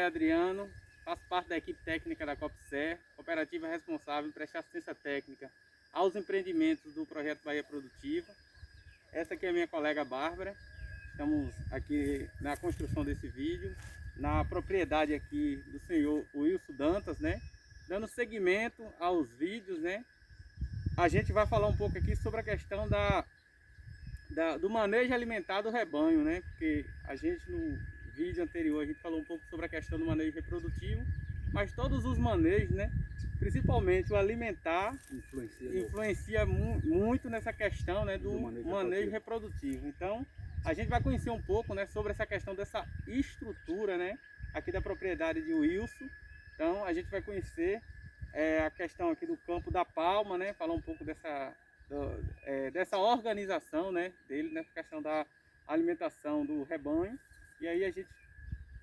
Adriano, faço parte da equipe técnica da Copser, cooperativa responsável em prestar assistência técnica aos empreendimentos do Projeto Bahia Produtiva. Essa aqui é a minha colega Bárbara. Estamos aqui na construção desse vídeo, na propriedade aqui do senhor Wilson Dantas, né? Dando seguimento aos vídeos, né? A gente vai falar um pouco aqui sobre a questão do manejo alimentar do rebanho, né? Porque a gente no vídeo anterior a gente falou um pouco sobre a questão do manejo reprodutivo, mas todos os manejos, né? Principalmente o alimentar influencia muito nessa questão, né, do manejo reprodutivo. Então a gente vai conhecer um pouco, né, sobre essa questão dessa estrutura, né, aqui da propriedade de Wilson. Então a gente vai conhecer a questão aqui do campo da palma, né, falar um pouco dessa organização, né, dele, nessa questão da alimentação do rebanho. E aí a gente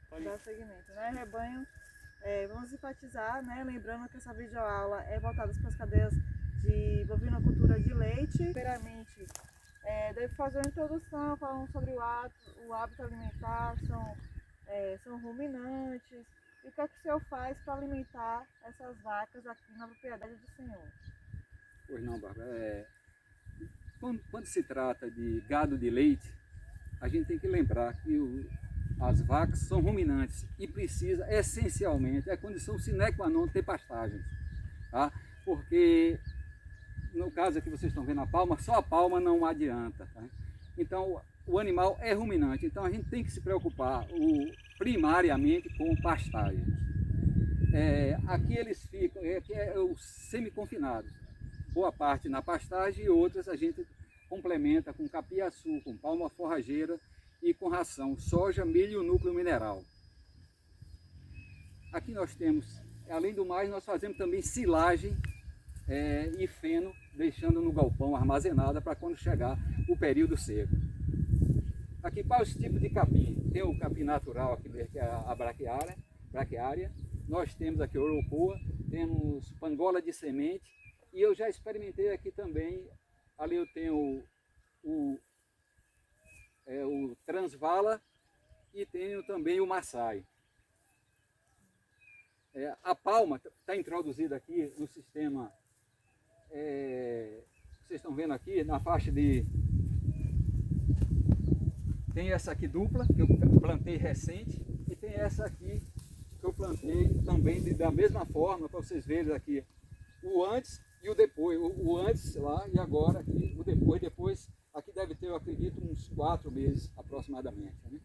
pode dar seguimento, né, rebanho. Vamos enfatizar, né, lembrando que essa videoaula é voltada para as cadeias de bovinocultura de leite. Primeiramente, devo fazer uma introdução falando sobre o hábito alimentar, são ruminantes, e o que é que o senhor faz para alimentar essas vacas aqui na propriedade do senhor? Pois não, Bárbara. Quando se trata de gado de leite, a gente tem que lembrar que as vacas são ruminantes e precisa, essencialmente, é condição sine qua non ter pastagens, tá? Porque, no caso aqui vocês estão vendo a palma, só a palma não adianta, tá? Então, o animal é ruminante, então a gente tem que se preocupar primariamente com pastagens. Aqui eles ficam, aqui é os semi-confinados, boa parte na pastagem e outras a gente complementa com capiaçu, com palma forrageira, e com ração, soja, milho e núcleo mineral. Aqui nós temos, além do mais, nós fazemos também silagem e feno, deixando no galpão armazenada para quando chegar o período seco. Aqui para os tipos de capim, tem o capim natural, aqui, que é a braquiária, nós temos aqui orocoa, temos pangola de semente, e eu já experimentei aqui também, ali eu tenho o Transvala e tenho também o Maasai. A palma está introduzida aqui no sistema, vocês estão vendo aqui na faixa de... Tem essa aqui dupla, que eu plantei recente, e tem essa aqui que eu plantei também da mesma forma, para vocês verem aqui o antes e o depois, o antes lá e agora aqui, o depois aqui deve ter, eu acredito, uns 4 meses aproximadamente, né?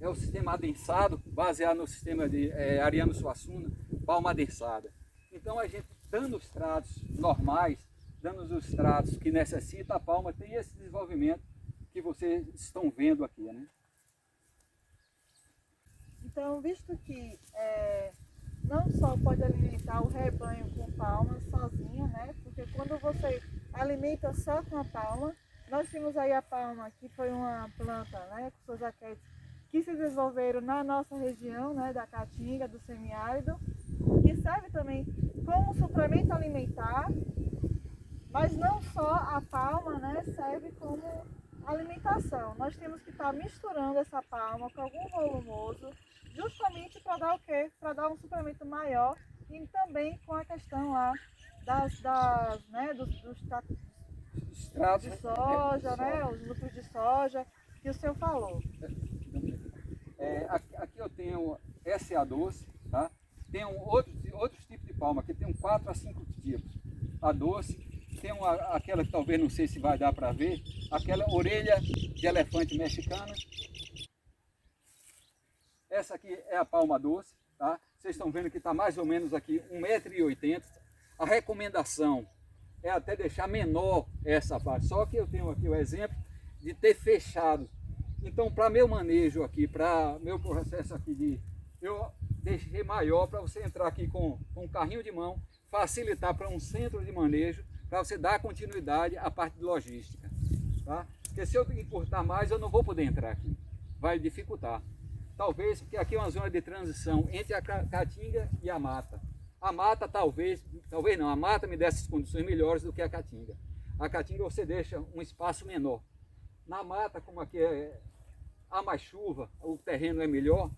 É o sistema adensado, baseado no sistema de Ariano Suassuna, palma adensada. Então a gente, dando os tratos normais, dando os tratos que necessita, a palma tem esse desenvolvimento que vocês estão vendo aqui, né? Então, visto que não só pode alimentar o rebanho com palma sozinha, né? Porque quando você alimenta só com a palma, nós temos aí a palma, que foi uma planta, né, com suas arquetes, que se desenvolveram na nossa região, né, da Caatinga, do semiárido, que serve também como suplemento alimentar, mas não só a palma, né, serve como alimentação. Nós temos que estar misturando essa palma com algum volumoso, justamente para dar o quê? Para dar um suplemento maior, e também com a questão lá dos tratos de soja, né? Os lucros de soja que o senhor falou. Aqui eu tenho SA doce, tá? Tem outros tipos de palma, aqui tem 4 a 5 tipos. A doce, tem aquela que talvez não sei se vai dar para ver, aquela orelha de elefante mexicana. Essa aqui é a palma doce, tá? Vocês estão vendo que está mais ou menos aqui 1,80 m. A recomendação é até deixar menor essa parte, só que eu tenho aqui o exemplo de ter fechado. Então, para meu manejo aqui, para meu processo aqui eu deixei maior para você entrar aqui com um carrinho de mão, facilitar para um centro de manejo, para você dar continuidade à parte de logística, tá? Porque se eu encurtar mais, eu não vou poder entrar aqui, vai dificultar. Talvez, porque aqui é uma zona de transição entre a Caatinga e a mata. A mata talvez não, a mata me dê essas condições melhores do que a Caatinga. A Caatinga você deixa um espaço menor. Na mata, como aqui há mais chuva, o terreno é melhor,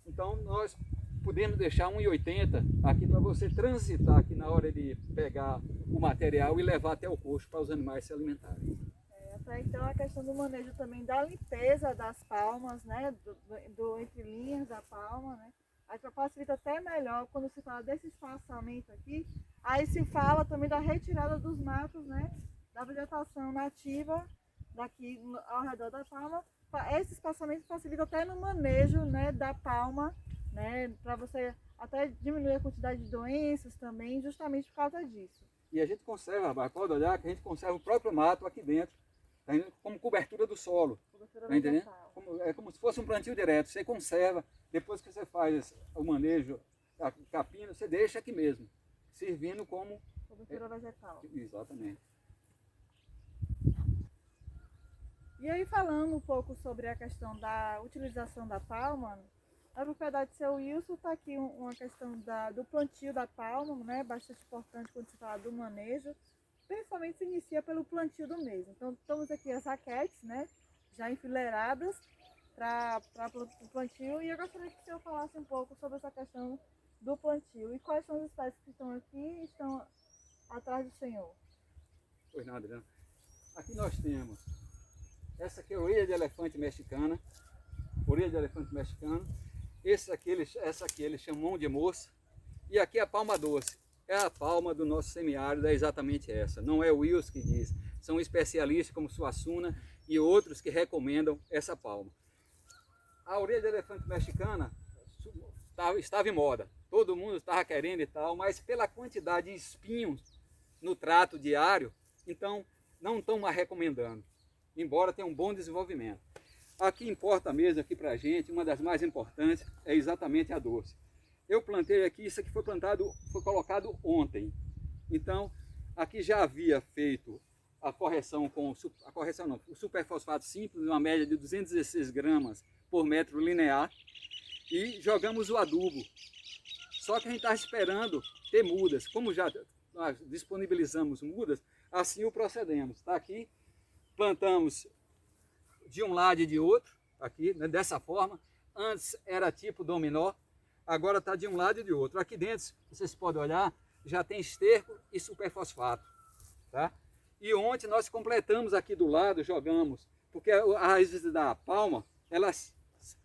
Então nós podemos deixar 1,80 aqui para você transitar aqui na hora de pegar o material e levar até o coxo para os animais se alimentarem. Até então a questão do manejo também da limpeza das palmas, né? Do entre linhas da palma, né? Aí facilita até melhor quando se fala desse espaçamento aqui. Aí se fala também da retirada dos matos, né? Da vegetação nativa daqui ao redor da palma. Esse espaçamento facilita até no manejo, né, da palma, né? Para você até diminuir a quantidade de doenças também, justamente por causa disso. E a gente conserva, pode olhar que a gente conserva o próprio mato aqui dentro, tá, como cobertura do solo. Tá entendendo? É como se fosse um plantio direto. Você conserva, depois que você faz o manejo da capina, você deixa aqui mesmo, servindo como cobertura vegetal. Exatamente. E aí, falando um pouco sobre a questão da utilização da palma, a propriedade do seu Wilson está aqui uma questão do plantio da palma, né? Bastante importante quando se fala do manejo. Principalmente se inicia pelo plantio do mesmo. Então, estamos aqui as raquetes, né? Já enfileiradas para o plantio. E eu gostaria que o senhor falasse um pouco sobre essa questão do plantio. E quais são as espécies que estão aqui e estão atrás do senhor? Pois não, Adriano. Aqui nós temos, essa aqui é a orelha de elefante mexicana. Orelha de elefante mexicana. Essa aqui eles chamam mão de moça. E aqui é a palma doce. É a palma do nosso semiárido, é exatamente essa. Não é o Wilson que diz. São especialistas como Suassuna e outros que recomendam essa palma. A orelha de elefante mexicana estava em moda. Todo mundo estava querendo e tal, mas pela quantidade de espinhos no trato diário, então não estão mais recomendando, embora tenha um bom desenvolvimento. A que importa mesmo aqui para a gente, uma das mais importantes, é exatamente a doce. Eu plantei aqui, isso aqui foi colocado ontem. Então, aqui já havia feito a correção o superfosfato simples, uma média de 216 gramas por metro linear, e jogamos o adubo. Só que a gente está esperando ter mudas. Como já nós disponibilizamos mudas, assim o procedemos. Está aqui, plantamos de um lado e de outro, aqui, né, dessa forma. Antes era tipo dominó, agora está de um lado e de outro. Aqui dentro, vocês podem olhar, já tem esterco e superfosfato. Tá? E ontem nós completamos aqui do lado, jogamos, porque as raízes da palma, elas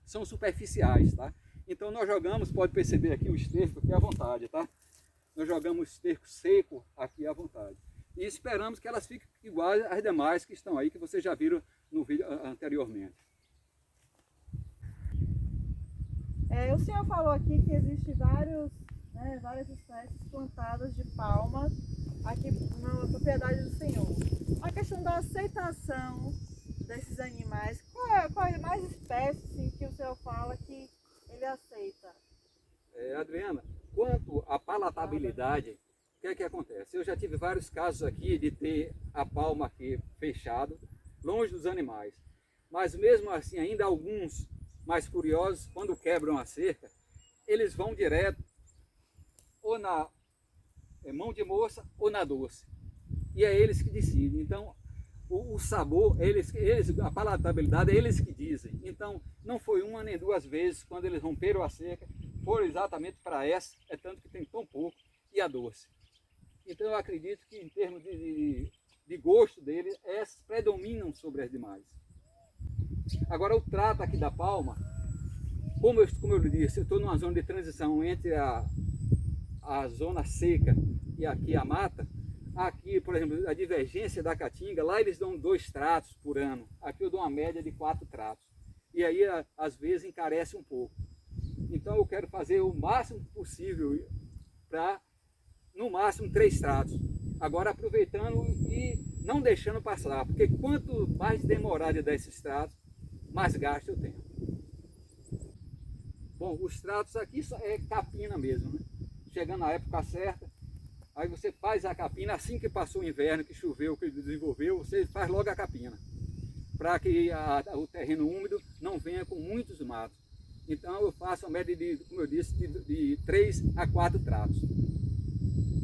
são superficiais. Tá? Então nós jogamos, pode perceber aqui o esterco aqui à vontade. Tá? Nós jogamos esterco seco aqui à vontade. E esperamos que elas fiquem iguais às demais que estão aí, que vocês já viram no vídeo anteriormente. O senhor falou aqui que existem várias espécies plantadas de palmas aqui na propriedade do senhor. A questão da aceitação desses animais, qual é mais espécie assim, que o senhor fala que ele aceita? Adriana, quanto à palatabilidade, o que é que acontece? Eu já tive vários casos aqui de ter a palma aqui fechado, longe dos animais. Mas mesmo assim, ainda alguns mais curiosos, quando quebram a cerca, eles vão direto ou na mão de moça ou na doce. E é eles que decidem. Então, o sabor, a palatabilidade, é eles que dizem. Então, não foi uma nem duas vezes quando eles romperam a cerca, foram exatamente para essa, é tanto que tem tão pouco, e a doce. Então, eu acredito que em termos de gosto deles, essas predominam sobre as demais. Agora, o trato aqui da palma, como eu lhe disse, eu estou numa zona de transição entre a zona seca e aqui a mata. Aqui, por exemplo, a divergência da caatinga, lá eles dão 2 tratos por ano. Aqui eu dou uma média de 4 tratos. E aí, às vezes, encarece um pouco. Então, eu quero fazer o máximo possível para, no máximo, 3 tratos. Agora, aproveitando e não deixando passar, porque quanto mais demorar de dar esses tratos, mais gasto eu tenho. Bom, os tratos aqui é capina mesmo, né? Chegando na época certa, aí você faz a capina, assim que passou o inverno, que choveu, que desenvolveu, você faz logo a capina, para que o terreno úmido não venha com muitos matos. Então eu faço a média de, como eu disse, de 3 a 4 tratos.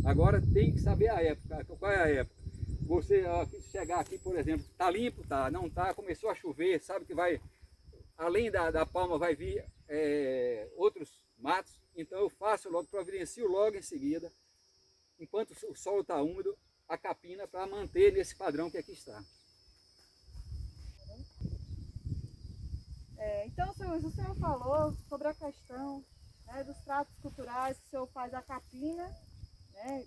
Agora tem que saber a época. Qual é a época? Você chegar aqui, por exemplo, tá limpo, tá, não tá, começou a chover, sabe que vai, além da palma vai vir outros matos, então eu faço logo, providencio logo em seguida, enquanto o solo está úmido, a capina para manter nesse padrão que aqui está. Então, senhor Luiz, o senhor falou sobre a questão, né, dos tratos culturais, que o senhor faz a capina, né,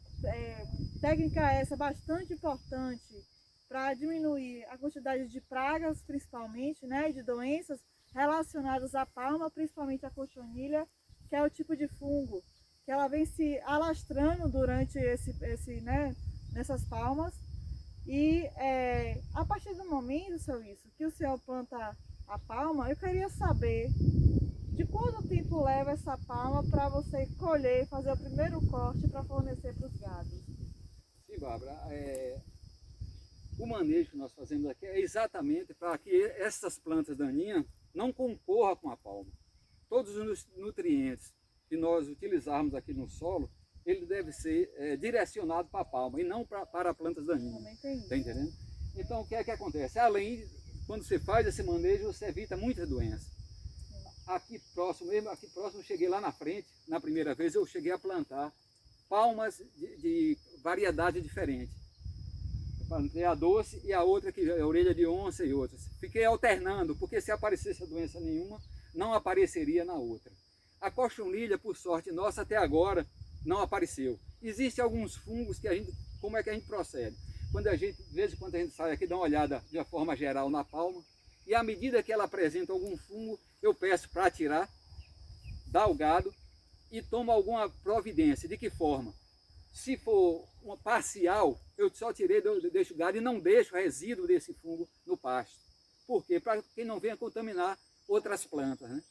técnica essa bastante importante para diminuir a quantidade de pragas, principalmente, né, de doenças relacionadas à palma, principalmente a cochonilha, que é o tipo de fungo que ela vem se alastrando durante né, nessas palmas. E a partir do momento, seu Luiz, que o senhor planta a palma, eu queria saber de quanto tempo leva essa palma para você colher, fazer o primeiro corte para fornecer para os gados. Sim, Bárbara, o manejo que nós fazemos aqui é exatamente para que essas plantas daninhas não concorram com a palma. Todos os nutrientes que nós utilizarmos aqui no solo, ele deve ser direcionado para a palma e não para plantas daninhas. Está entendendo? Então, o que é que acontece? Além, quando você faz esse manejo, você evita muitas doenças. Aqui próximo, eu cheguei lá na frente, na primeira vez, eu cheguei a plantar palmas de variedade diferente. Eu plantei a doce e a outra que é a orelha de onça e outras. Fiquei alternando, porque se aparecesse doença nenhuma, não apareceria na outra. A cochonilha, por sorte nossa, até agora não apareceu. Existem alguns fungos que como é que a gente procede? De vez em quando a gente sai aqui, dá uma olhada de uma forma geral na palma, e à medida que ela apresenta algum fungo, eu peço para tirar, dar o gado e tomo alguma providência. De que forma? Se for uma parcial, eu só tirei, deixo o gado e não deixo o resíduo desse fungo no pasto. Por quê? Para que não venha contaminar outras plantas, né?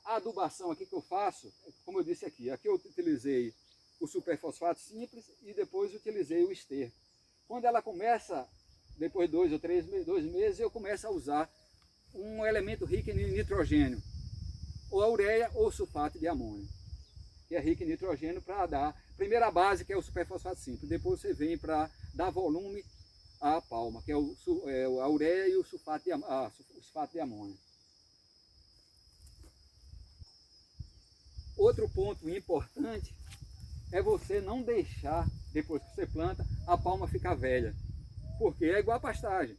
A adubação aqui que eu faço, como eu disse aqui eu utilizei o superfosfato simples e depois utilizei o esterco. Quando ela começa, depois de 2 ou 3 meses, eu começo a usar um elemento rico em nitrogênio, ou a ureia ou o sulfato de amônio, que é rico em nitrogênio para dar, primeiro a base, que é o superfosfato simples, depois você vem para dar volume à palma, que é a ureia e o sulfato de amônio. Outro ponto importante é você não deixar, depois que você planta, a palma ficar velha. Porque é igual a pastagem.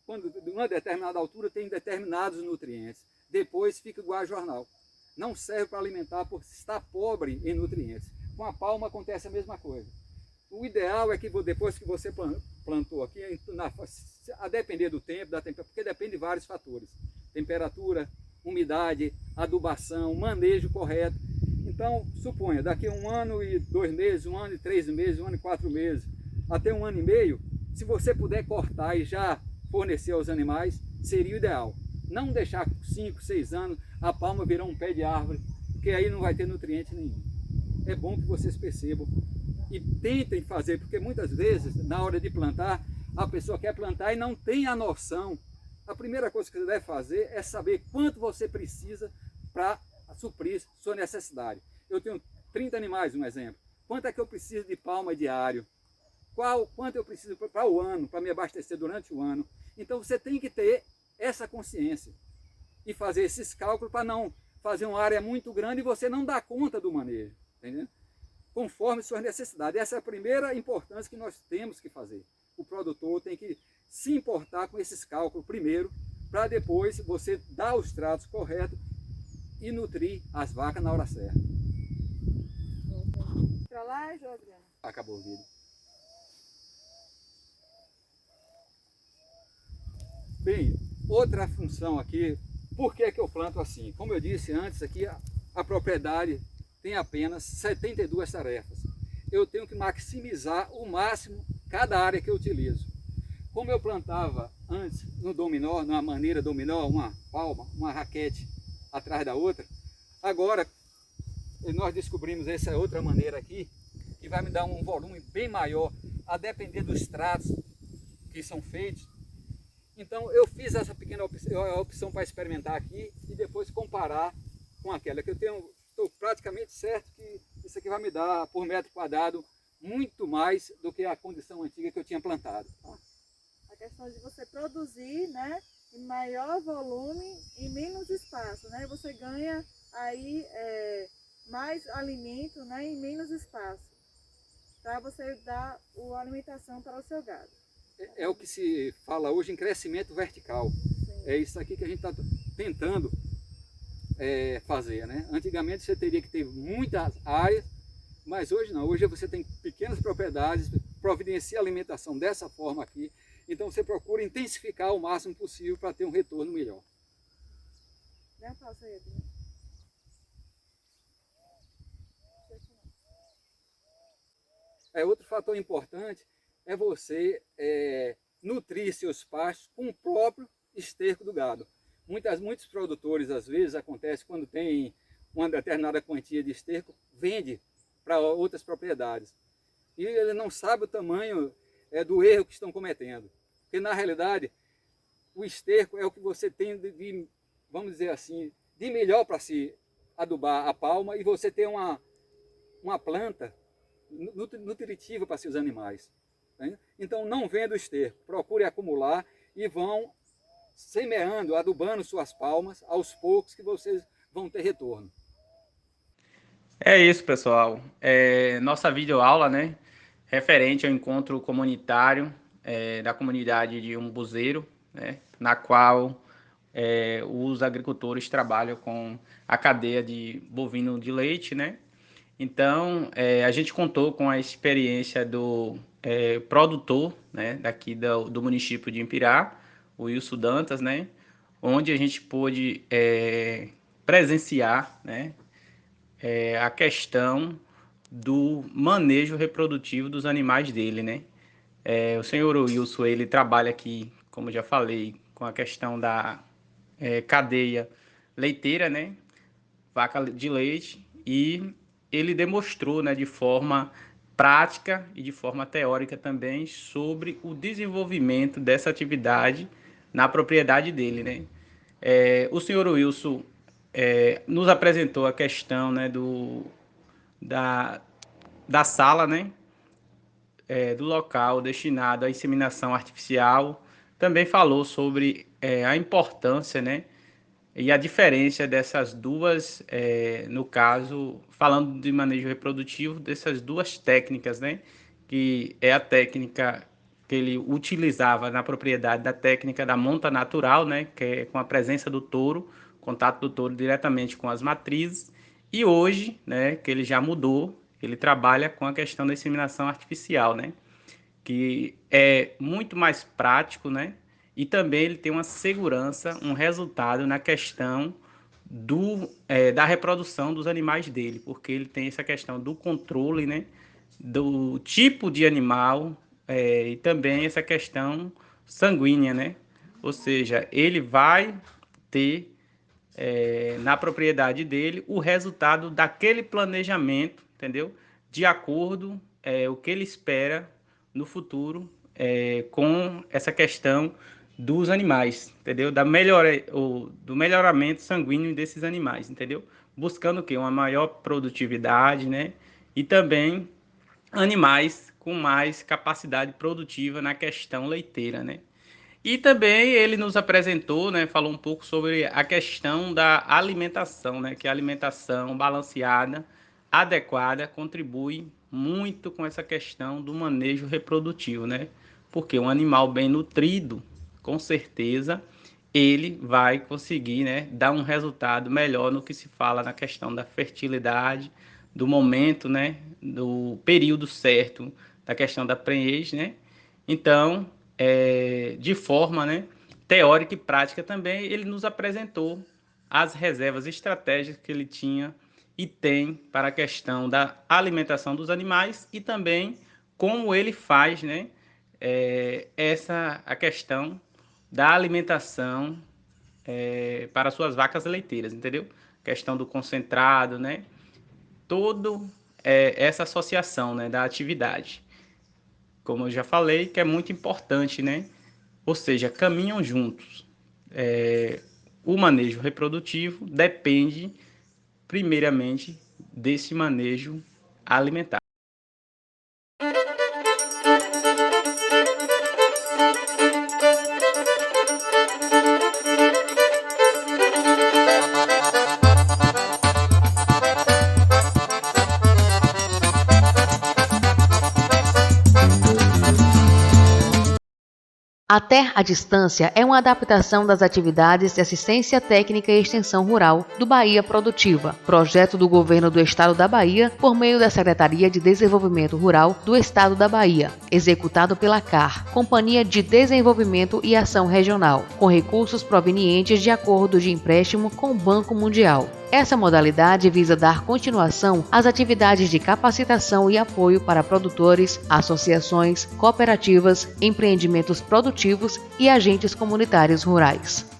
Quando de uma determinada altura tem determinados nutrientes. Depois fica igual a jornal. Não serve para alimentar porque está pobre em nutrientes. Com a palma acontece a mesma coisa. O ideal é que depois que você plantou aqui, a depender do tempo, porque depende de vários fatores. Temperatura, umidade, adubação, manejo correto. Então, suponha, daqui a 1 ano e 2 meses, 1 ano e 3 meses, 1 ano e 4 meses, até 1 ano e meio, se você puder cortar e já fornecer aos animais, seria o ideal. Não deixar 5, 6 anos, a palma virar um pé de árvore, porque aí não vai ter nutriente nenhum. É bom que vocês percebam e tentem fazer, porque muitas vezes, na hora de plantar, a pessoa quer plantar e não tem a noção. A primeira coisa que você deve fazer é saber quanto você precisa para suprir sua necessidade. Eu tenho 30 animais, um exemplo. Quanto é que eu preciso de palma diário? Quanto eu preciso para o ano, para me abastecer durante o ano? Então você tem que ter essa consciência e fazer esses cálculos para não fazer uma área muito grande e você não dar conta do manejo, entendeu? Conforme suas necessidades. Essa é a primeira importância que nós temos que fazer. O produtor tem que se importar com esses cálculos primeiro, para depois você dar os tratos corretos e nutrir as vacas na hora certa. Para lá, João Adriano? Acabou o vídeo. Bem, outra função aqui, por que eu planto assim? Como eu disse antes, aqui a propriedade tem apenas 72 tarefas. Eu tenho que maximizar o máximo cada área que eu utilizo. Como eu plantava antes no dominó, numa maneira dominó, uma palma, uma raquete atrás da outra, agora nós descobrimos essa outra maneira aqui, que vai me dar um volume bem maior, a depender dos tratos que são feitos. Então eu fiz essa pequena opção para experimentar aqui e depois comparar com aquela que estou praticamente certo que isso aqui vai me dar por metro quadrado muito mais do que a condição antiga que eu tinha plantado. Tá? A questão de você produzir, né, em maior volume e menos espaço, né? Você ganha aí mais alimento, né, em menos espaço, para você dar a alimentação para o seu gado. É o que se fala hoje em crescimento vertical. Sim. É isso aqui que a gente está tentando fazer, né? Antigamente você teria que ter muitas áreas, mas hoje não. Hoje você tem pequenas propriedades, providencia alimentação dessa forma aqui. Então você procura intensificar o máximo possível para ter um retorno melhor. Dê a pausa aí, Adriano. Outro fator importante é você nutrir seus pastos com o próprio esterco do gado. Muitos produtores, às vezes, acontece quando tem uma determinada quantia de esterco, vende para outras propriedades. E ele não sabe o tamanho do erro que estão cometendo. Porque, na realidade, o esterco é o que você tem de vamos dizer assim, de melhor para se adubar a palma e você ter uma planta nutritiva para seus animais. Né? Então, não venda o esterco, procure acumular e vão semeando, adubando suas palmas aos poucos que vocês vão ter retorno. É isso, pessoal. Nossa videoaula, né, referente ao encontro comunitário da comunidade de Umbuzeiro, né, na qual os agricultores trabalham com a cadeia de bovino de leite, né? Então, a gente contou com a experiência do produtor, né, daqui do município de Impirá, o Wilson Dantas, né, onde a gente pôde presenciar, né, a questão do manejo reprodutivo dos animais dele, né? O senhor Wilson, ele trabalha aqui, como já falei, com a questão da cadeia leiteira, né? Vaca de leite, e ele demonstrou, né, de forma prática e de forma teórica também sobre o desenvolvimento dessa atividade na propriedade dele, né? O senhor Wilson nos apresentou a questão, né, da, da sala, né, do local destinado à inseminação artificial. Também falou sobre a importância, né, e a diferença dessas duas, no caso, falando de manejo reprodutivo, dessas duas técnicas, né, que é a técnica que ele utilizava na propriedade, da técnica da monta natural, né, que é com a presença do touro, contato do touro diretamente com as matrizes, e hoje, né, que ele já mudou, ele trabalha com a questão da inseminação artificial, né, que é muito mais prático, né, e também ele tem uma segurança, um resultado na questão da reprodução dos animais dele, porque ele tem essa questão do controle, né, do tipo de animal, e também essa questão sanguínea, né? Ou seja, ele vai ter na propriedade dele o resultado daquele planejamento, entendeu? De acordo o que ele espera no futuro com essa questão dos animais, entendeu? Do melhoramento sanguíneo desses animais, entendeu? Buscando o quê? Uma maior produtividade, né? E também animais com mais capacidade produtiva na questão leiteira, né? E também ele nos apresentou, né, falou um pouco sobre a questão da alimentação, né, que a alimentação balanceada, adequada, contribui muito com essa questão do manejo reprodutivo, né? Porque um animal bem nutrido, com certeza, ele vai conseguir, né, dar um resultado melhor no que se fala na questão da fertilidade, do momento, né, do período certo, da questão da prenhez, né? Então, de forma, né, teórica e prática também, ele nos apresentou as reservas estratégicas que ele tinha e tem para a questão da alimentação dos animais e também como ele faz, né, a questão da alimentação para suas vacas leiteiras, entendeu? Questão do concentrado, né? Todo essa associação, né, da atividade. Como eu já falei, que é muito importante, né? Ou seja, caminham juntos. O manejo reprodutivo depende, primeiramente, desse manejo alimentar. A Ter à Distância é uma adaptação das atividades de assistência técnica e extensão rural do Bahia Produtiva, projeto do Governo do Estado da Bahia por meio da Secretaria de Desenvolvimento Rural do Estado da Bahia, executado pela CAR, Companhia de Desenvolvimento e Ação Regional, com recursos provenientes de acordo de empréstimo com o Banco Mundial. Essa modalidade visa dar continuação às atividades de capacitação e apoio para produtores, associações, cooperativas, empreendimentos produtivos e agentes comunitários rurais.